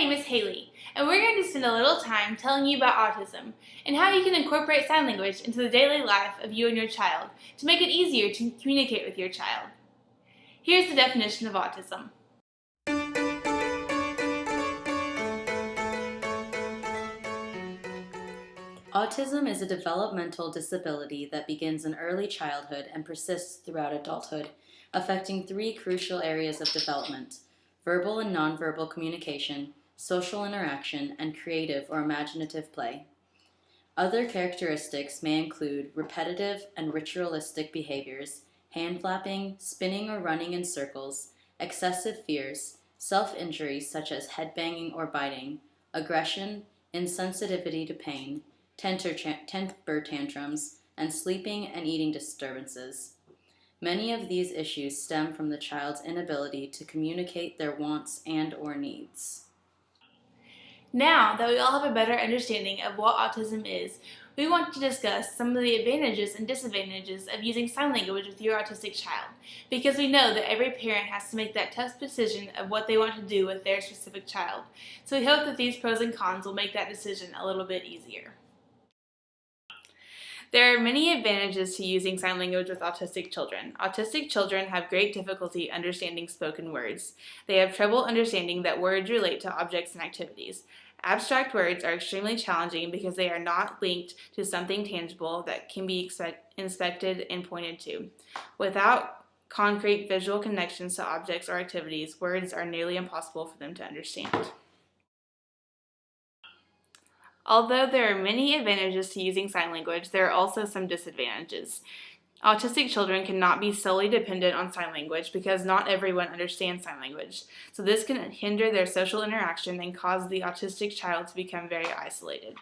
name is Haley, and we're going to spend a little time telling you about autism and how you can incorporate sign language into the daily life of you and your child to make it easier to communicate with your child. Here's the definition of autism. Autism is a developmental disability that begins in early childhood and persists throughout adulthood, affecting three crucial areas of development: verbal and nonverbal communication, social interaction, and creative or imaginative play. Other characteristics may include repetitive and ritualistic behaviors, hand flapping, spinning or running in circles, excessive fears, self-injury such as headbanging or biting, aggression, insensitivity to pain, temper tantrums, and sleeping and eating disturbances. Many of these issues stem from the child's inability to communicate their wants and/or needs. Now that we all have a better understanding of what autism is, we want to discuss some of the advantages and disadvantages of using sign language with your autistic child, because we know that every parent has to make that tough decision of what they want to do with their specific child. So we hope that these pros and cons will make that decision a little bit easier. There are many advantages to using sign language with autistic children. Autistic children have great difficulty understanding spoken words. They have trouble understanding that words relate to objects and activities. Abstract words are extremely challenging because they are not linked to something tangible that can be inspected and pointed to. Without concrete visual connections to objects or activities, words are nearly impossible for them to understand. Although there are many advantages to using sign language, there are also some disadvantages. Autistic children cannot be solely dependent on sign language because not everyone understands sign language. So this can hinder their social interaction and cause the autistic child to become very isolated.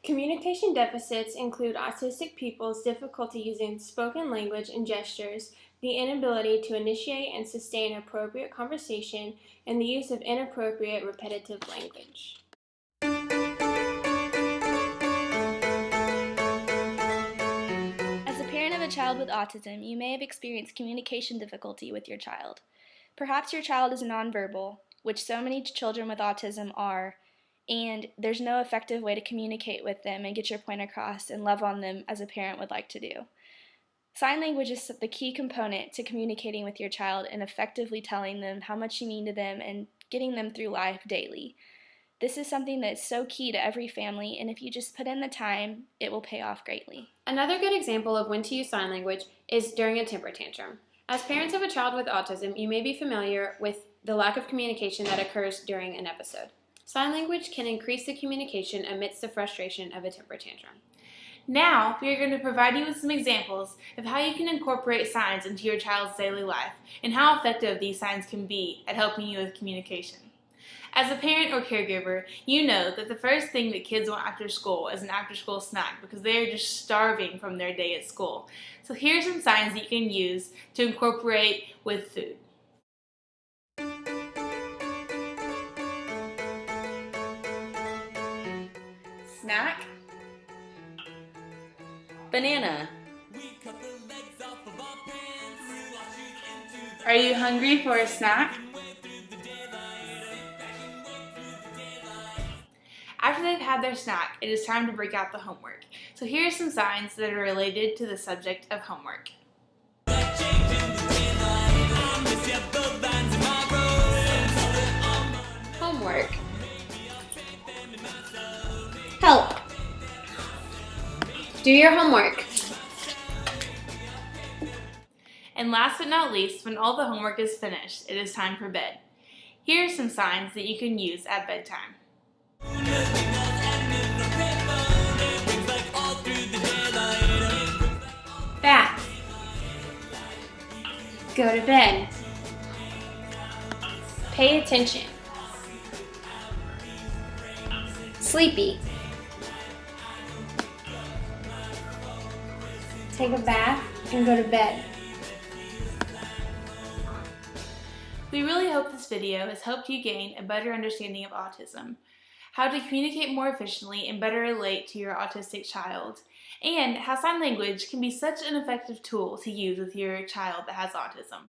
Communication deficits include autistic people's difficulty using spoken language and gestures, the inability to initiate and sustain appropriate conversation, and the use of inappropriate repetitive language. As a child with autism, you may have experienced communication difficulty with your child. Perhaps your child is nonverbal, which so many children with autism are, and there's no effective way to communicate with them and get your point across and love on them as a parent would like to do. Sign language is the key component to communicating with your child and effectively telling them how much you mean to them and getting them through life daily. This is something that's so key to every family, and if you just put in the time, it will pay off greatly. Another good example of when to use sign language is during a temper tantrum. As parents of a child with autism, you may be familiar with the lack of communication that occurs during an episode. Sign language can increase the communication amidst the frustration of a temper tantrum. Now, we are going to provide you with some examples of how you can incorporate signs into your child's daily life and how effective these signs can be at helping you with communication. As a parent or caregiver, you know that the first thing that kids want after school is an after-school snack because they are just starving from their day at school. So here are some signs that you can use to incorporate with food. Snack. Banana. Are you hungry for a snack? After they've had their snack, it is time to break out the homework. So here are some signs that are related to the subject of homework. Homework. Help. Do your homework. And last but not least, when all the homework is finished, it is time for bed. Here are some signs that you can use at bedtime. Bath. Go to bed. Pay attention. Sleepy. Take a bath and go to bed. We really hope this video has helped you gain a better understanding of autism, how to communicate more efficiently and better relate to your autistic child, and how sign language can be such an effective tool to use with your child that has autism.